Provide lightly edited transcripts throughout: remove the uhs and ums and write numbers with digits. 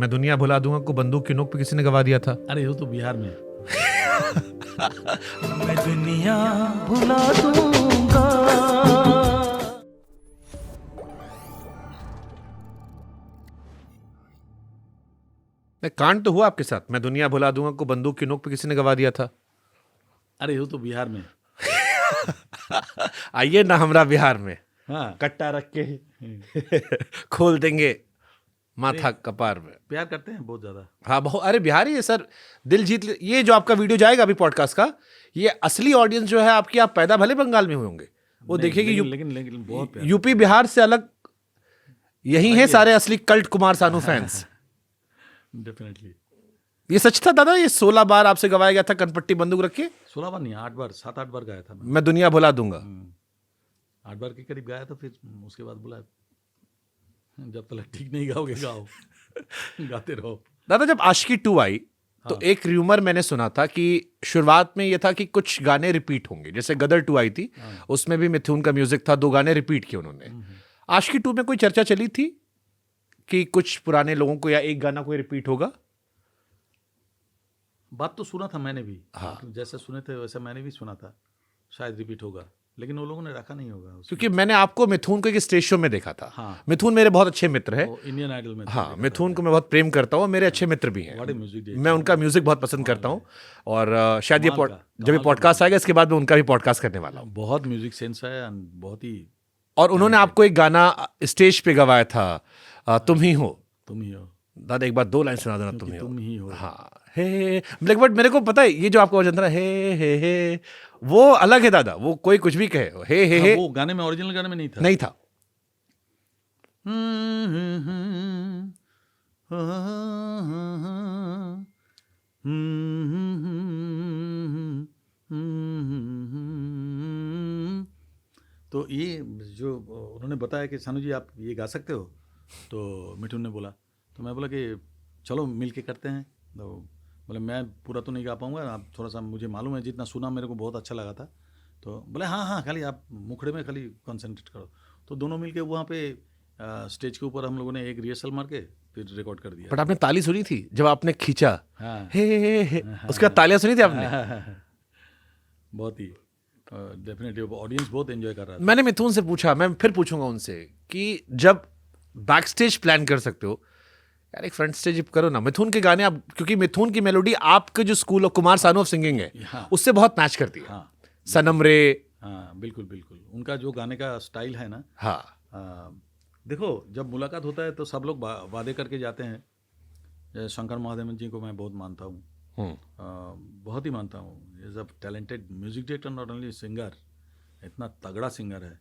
मैं दुनिया भुला दूंगा को बंदूक की नोक पे किसी ने गवा दिया था। अरे वो तो बिहार में। मैं दुनिया भुला दूंगा। कांड तो हुआ आपके साथ, मैं दुनिया भुला दूंगा को बंदूक की नोक पे किसी ने गवा दिया था। अरे वो तो बिहार में। आइए ना हमरा बिहार में, हाँ, कट्टा रख के खोल देंगे माथा कपार में। प्यार करते हैं बहुत ज्यादा। हाँ बहुत, अरे बिहारी है सर, दिल जीत ये जो आपका वीडियो जाएगा अभी पॉडकास्ट का, ये असली ऑडियंस जो है आपकी, आप पैदा भले बंगाल में हुए होंगे, वो देखेगी लेकिन बहुत प्यार। यूपी बिहार से अलग यही है सारे असली cult Kumar Sanu fans. Definitely. ये सच था दादा, ये 16 बार आपसे गवाया गया था कनपट्टी बंदूक रख के? 16 बार नहीं, 8 बार, 7-8 बार गाया था मैं दुनिया भुला दूंगा। 8 बार के करीब गाया था। फिर उसके बाद बोला जब तक ठीक नहीं गाओगे गाओ। गाते रहो। दादा जब आशिकी 2 आई तो एक र्यूमर मैंने सुना था कि शुरुआत में ये था कि कुछ गाने रिपीट होंगे, जैसे गदर 2 आई थी, उसमें भी मिथुन का म्यूजिक था, 2 गाने रिपीट किए उन्होंने। आशिकी 2 में कोई चर्चा चली थी कि कुछ पुराने लोगों को या एक गाना कोई रिपीट होगा? बात तो सुना था मैंने भी। हाँ। जैसे सुने थे वैसे मैंने भी सुना था, शायद रिपीट होगा, लेकिन वो लोगों ने रखा नहीं होगा उसमें। क्योंकि मैंने आपको मिथुन को एक स्टेज शो में देखा था। हाँ। मिथुन मेरे बहुत अच्छे मित्र है, इंडियन आइडल में। हाँ, मिथुन को मैं बहुत प्रेम करता हूँ, मेरे अच्छे मित्र भी हैं, मैं उनका म्यूजिक बहुत पसंद करता हूँ। और शायद ये जब ये पॉडकास्ट आएगा इसके बाद मैं उनका भी पॉडकास्ट करने वाला हूँ। बहुत म्यूजिक सेंस है, बहुत ही। और उन्होंने आपको एक गाना स्टेज पे गवाया था, तुम ही हो। तुम ही हो दादा एक बार 2 लाइन सुना देना, तुम ही हो। हाँ, हे ब्लैक बट मेरे को पता है ये जो आपका वजन था हे वो अलग है दादा, वो कोई कुछ भी कहे हे वो गाने में, ओरिजिनल गाने में नहीं था। नहीं था। तो ये जो उन्होंने बताया कि सानू जी आप ये गा सकते हो, तो मिठुन ने बोला, तो मैं बोला कि चलो मिल के करते हैं। तो बोले मैं पूरा तो नहीं गा पाऊंगा, आप थोड़ा सा, मुझे मालूम है, जितना सुना मेरे को बहुत अच्छा लगा था। तो बोले हाँ खाली आप मुखड़े में खाली कॉन्सेंट्रेट करो। तो दोनों मिल के वहाँ पे स्टेज के ऊपर हम लोगों ने एक रिहर्सल मार के फिर रिकॉर्ड कर दिया। बट आपने ताली सुनी थी जब आपने खींचा? हाँ। हे उसके बाद तालियां सुनी थी आपने? बहुत ही डेफिनेटली ऑडियंस बहुत एंजॉय कर रहा था। मैंने मिथुन से पूछा, मैं फिर पूछूंगा उनसे कि जब बैक स्टेज प्लान कर सकते हो यार, एक फ्रंट स्टेज करो ना। मिथुन के गाने आप, क्योंकि मिथुन की मेलोडी आपके जो school of Kumar Sanu of singing है, हाँ, उससे बहुत मैच करती है। हाँ, सनम रे। हाँ बिल्कुल बिल्कुल, उनका जो गाने का स्टाइल है ना। हाँ, देखो जब मुलाकात होता है तो सब लोग वादे करके जाते हैं। जैसे शंकर महादेवन जी को मैं बहुत मानता हूँ, बहुत ही मानता हूँ। Is a talented music director, not only singer, इतना तगड़ा सिंगर है।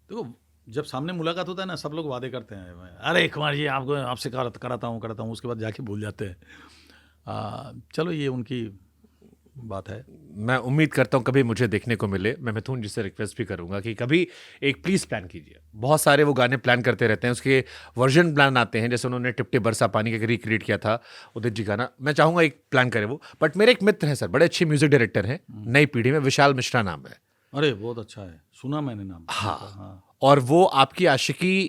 देखो जब सामने मुलाकात होता है ना, सब लोग वादे करते हैं, अरे कुमार जी आपको आपसे कराता हूँ, उसके बाद जाके भूल जाते हैं। चलो ये उनकी बात है। मैं उम्मीद करता हूँ कभी मुझे देखने को मिले। मैं मिथुन जी से रिक्वेस्ट भी करूंगा कि कभी एक प्लीज प्लान कीजिए। बहुत सारे वो गाने प्लान करते रहते हैं, उसके वर्जन प्लान आते हैं, जैसे उन्होंने टिप टिप बरसा पानी का रिक्रिएट किया था उदित जी गाना। मैं चाहूंगा एक प्लान करे वो। बट मेरे एक मित्र हैं सर, बड़े अच्छे म्यूजिक डायरेक्टर हैं, नई पीढ़ी में, विशाल मिश्रा नाम है। अरे बहुत अच्छा है, सुना मैंने नाम। हाँ। और वो आपकी आशिकी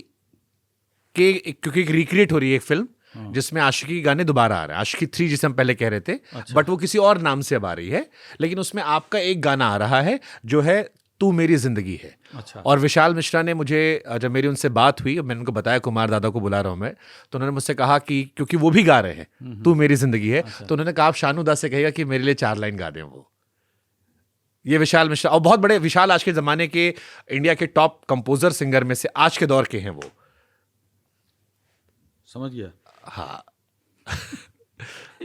के, क्योंकि एक रिक्रिएट हो रही है एक फिल्म जिसमें आशिकी गाने दोबारा आ रहे हैं, आशिकी 3 जिसे हम पहले कह रहे थे। अच्छा। बट वो किसी और नाम से अब आ रही है, लेकिन उसमें आपका एक गाना आ रहा है जो है तू मेरी जिंदगी है। अच्छा। और विशाल मिश्रा ने मुझे, जब मेरी उनसे बात हुई, मैंने उनको बताया कुमार दादा को बुला रहा हूं मैं, तो उन्होंने मुझसे कहा कि क्योंकि वो भी गा रहे हैं तू मेरी जिंदगी है, तो उन्होंने कहा आप शानू दास से कहेगा कि मेरे लिए 4 लाइन गा दें वो। ये विशाल मिश्रा, और बहुत बड़े, विशाल आज के जमाने के इंडिया के टॉप कंपोजर सिंगर में से आज के दौर के हैं वो। समझ गया। हाँ।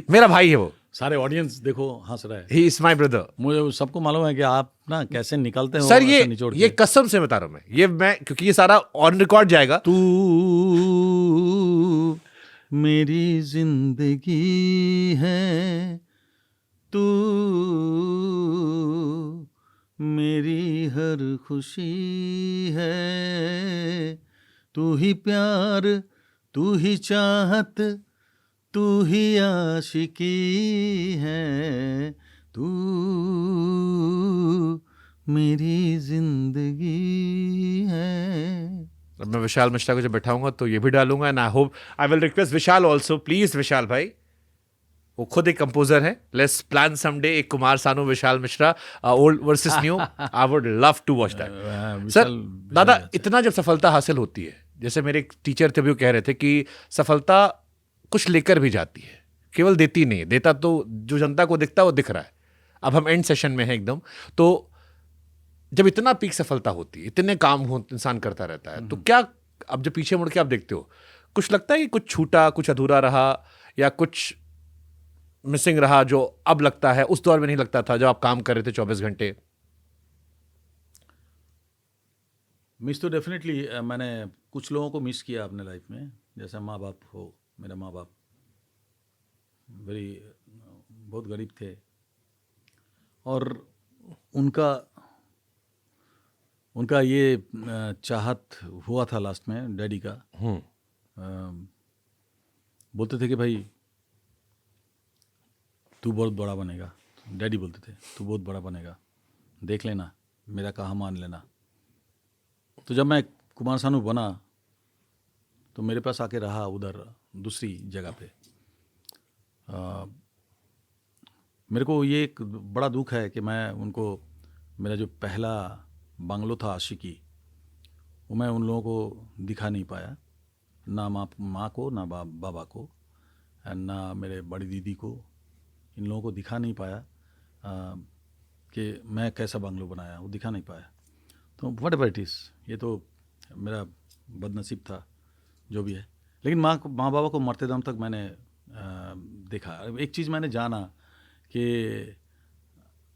मेरा भाई है वो। सारे ऑडियंस देखो हंस रहा है। He is my brother. मुझे सबको मालूम है कि आप ना कैसे निकलते हो सर। ये कसम से बता रहा हूं मैं क्योंकि ये सारा ऑन रिकॉर्ड जाएगा। तू मेरी जिंदगी है, तू मेरी हर खुशी है, तू ही प्यार, तू ही चाहत, तू ही आशिकी है, तू मेरी जिंदगी है। अब मैं विशाल मिश्रा को जब बैठाऊंगा तो ये भी डालूंगा and I hope I will request Vishal also, please Vishal भाई, वो खुद एक कंपोजर है, लेट्स प्लान समडे एक Kumar Sanu Vishal Mishra old versus new, I would love to watch that. Sir दादा, इतना जब सफलता हासिल होती है, जैसे मेरे एक टीचर थे भी वो कह रहे थे कि सफलता कुछ लेकर भी जाती है, केवल देती नहीं है। देता तो जो जनता को दिखता है वो दिख रहा है। अब हम एंड सेशन में हैं एकदम, तो जब इतना पीक सफलता होती है, इतने काम हो इंसान करता रहता है, तो क्या अब जब पीछे मुड़ के आप देखते हो, कुछ लगता है कि कुछ छूटा, कुछ अधूरा रहा, या कुछ मिसिंग रहा जो अब लगता है उस दौर में नहीं लगता था जब आप काम कर रहे थे 24 घंटे? मिस तो डेफिनेटली मैंने कुछ लोगों को मिस किया अपने लाइफ में, जैसे माँ बाप हो। मेरा माँ बाप बहुत गरीब थे, और उनका ये चाहत हुआ था लास्ट में डैडी का। बोलते थे कि भाई तू बहुत बड़ा बनेगा, डैडी बोलते थे तू बहुत बड़ा बनेगा, देख लेना, मेरा कहा मान लेना। तो जब मैं कुमार सानू बना तो मेरे पास आके रहा उधर दूसरी जगह पे। मेरे को ये एक बड़ा दुख है कि मैं उनको, मेरा जो पहला बांग्लो था आशिकी, वो मैं उन लोगों को दिखा नहीं पाया, ना माँ को, ना बाबा को, ना मेरे बड़ी दीदी को, इन लोगों को दिखा नहीं पाया कि मैं कैसा बांग्लो बनाया, वो दिखा नहीं पाया। तो व्हाट एवर इट इज़, ये तो मेरा बदनसीब था जो भी है। लेकिन माँ बाबा को मरते दम तक मैंने देखा। एक चीज़ मैंने जाना कि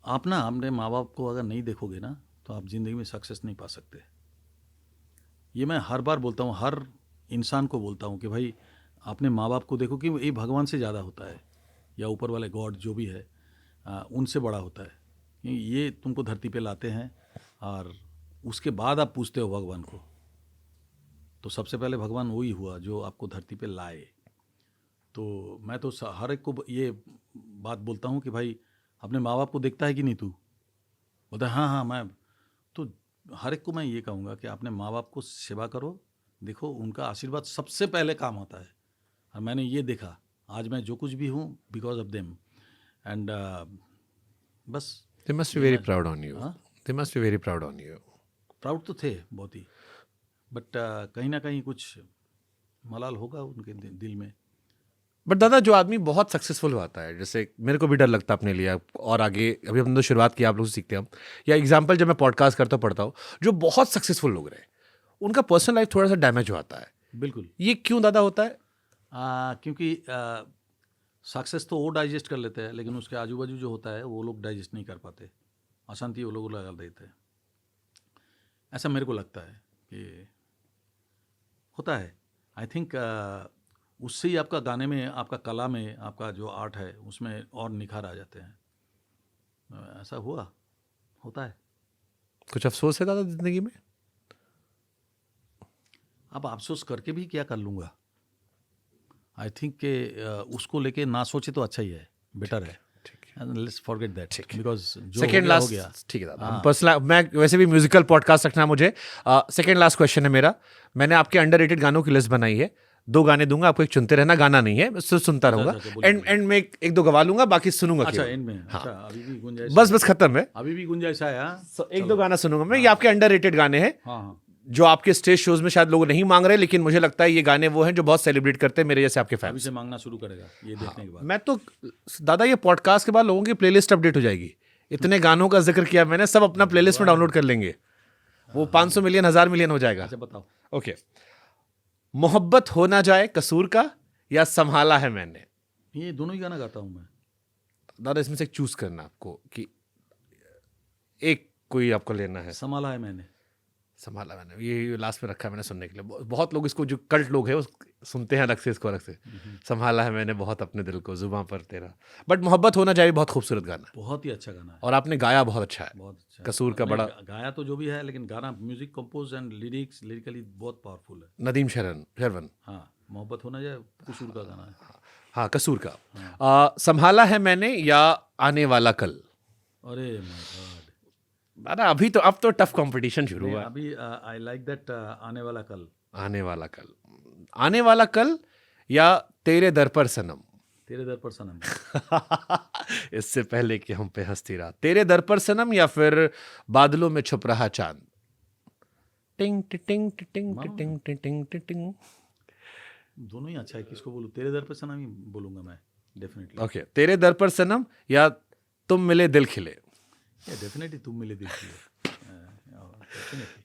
आप ना अपने माँ बाप को अगर नहीं देखोगे ना तो आप ज़िंदगी में सक्सेस नहीं पा सकते। ये मैं हर बार बोलता हूँ, हर इंसान को बोलता हूँ कि भाई अपने माँ बाप को देखो, कि ये भगवान से ज़्यादा होता है, या ऊपर वाले गॉड जो भी है उनसे बड़ा होता है। ये तुमको धरती पे लाते हैं और उसके बाद आप पूछते हो भगवान को, तो सबसे पहले भगवान वही हुआ जो आपको धरती पे लाए। तो मैं तो हर एक को ये बात बोलता हूँ कि भाई अपने माँ बाप को देखता है कि नहीं तू? बोलता है हाँ हाँ मैं। तो हर एक को मैं ये कहूँगा कि अपने माँ बाप को सेवा करो, देखो उनका आशीर्वाद सबसे पहले काम आता है। और मैंने ये देखा, आज मैं जो कुछ भी हूँ बिकॉज ऑफ देम, एंड बस। They must be very proud on you. They must be very proud on you. Proud तो थे बहुत ही, बट कहीं ना कहीं कुछ मलाल होगा उनके दिल में। बट दादा, जो आदमी बहुत सक्सेसफुल होता है, जैसे मेरे को भी डर लगता है अपने लिए, और आगे अभी हमने तो शुरुआत की, आप लोग से सीखते हैं हम, या एग्जाम्पल जब मैं पॉडकास्ट करता पढ़ता हूँ, जो बहुत सक्सेसफुल लोग रहे उनका पर्सनल लाइफ थोड़ा सा डैमेज होता है। बिल्कुल। ये क्यों दादा होता है? क्योंकि सक्सेस तो वो डाइजेस्ट कर लेते हैं, लेकिन उसके आजू बाजू जो होता है वो लोग डाइजेस्ट नहीं कर पाते, अशांति वो लोग लगा देते हैं। ऐसा मेरे को लगता है कि होता है। आई थिंक उससे ही आपका गाने में, आपका कला में, आपका जो आर्ट है उसमें और निखार आ जाते हैं। ऐसा होता है। कुछ अफसोस है दादा जिंदगी में? अब अफसोस करके भी क्या कर लूँगा। आई थिंक कि उसको लेके ना सोचे तो अच्छा ही है, बेटर है। Let's forget that, because second last, ठीक है दादा, पर्सनल, मैं वैसे भी म्यूजिकल पॉडकास्ट रखना मुझे। सेकंड लास्ट क्वेश्चन है मेरा। मैंने आपके अंडररेटेड गानों की लिस्ट बनाई है, 2 गाने दूंगा आपको, एक चुनते रहना, गाना नहीं है, सिर्फ सुनता रहूंगा। एंड में एक दो गवा लूंगा, बाकी सुनूंगा। अच्छा, एंड में? अच्छा, अभी भी गुंजाइश? बस खत्म है, अभी भी गुंजाइश है। एक दो गाना सुनूंगा मैं। ये आपके अंडररेटेड गाने हैं। हाँ, जो आपके स्टेज शोज में शायद लोग नहीं मांग रहे, लेकिन मुझे लगता है ये गाने वो हैं जो बहुत सेलिब्रेट करते हैं मेरे जैसे आपके फैंस। अभी से मांगना शुरू करेगा ये देखने के बाद। मैं तो दादा, ये पॉडकास्ट के बाद लोगों की प्लेलिस्ट अपडेट हो जाएगी। इतने गानों का जिक्र किया मैंने, सब अपना प्लेलिस्ट में डाउनलोड कर लेंगे, वो 500 मिलियन 1000 मिलियन हो जाएगा। अच्छा बताओ। ओके, मोहब्बत हो ना जाए कसूर का, या संभाला है मैंने? ये दोनों ही गाना गाता हूँ मैं दादा, इसमें से एक चूज करना आपको, कि एक कोई आपको लेना है। संभाला है मैंने। संभाला मैंने, ये लास्ट में रखा है मैंने सुनने के लिए। बहुत लोग इसको, जो कल्ट लोग हैं, वो सुनते हैं अलग से, इसको अलग से। संभाला है मैंने बहुत अपने दिल को, जुबां पर तेरा। बट मोहब्बत होना चाहिए बहुत खूबसूरत गाना, बहुत ही अच्छा गाना है, और आपने गाया बहुत अच्छा है। बहुत अच्छा। कसूर का बड़ा गाया तो जो भी है, लेकिन गाना, म्यूजिक कंपोज एंड लिरिकली बहुत पावरफुल है। नदीम शरवन। हाँ, मोहब्बत होना जाए कसूर का गाना है। हाँ, कसूर का। संभाला है मैंने या आने वाला कल? अरे माय गॉड, अरे अभी तो अब तो टफ कंपटीशन शुरू हुआ है। अभी आई लाइक दैट आने वाला कल। आने वाला कल, आने वाला कल या तेरे दर पर सनम। तेरे दर पर सनम। इससे पहले कि हम पे हंसती रात, तेरे दर पर सनम या फिर बादलों में छुप रहा चांद। टिंग टिंग टिंग टिंग टिंग टिंग। दोनों ही अच्छा है, किसको बोलूँ? तेरे दर पर सनम ही बोलूँगा मैं, डेफिनेटली। ओके, तेरे दर पर सनम या तुम मिले दिल खिले। डेफिनेटली तुम मिले दिल के लिए, डेफिनेटली।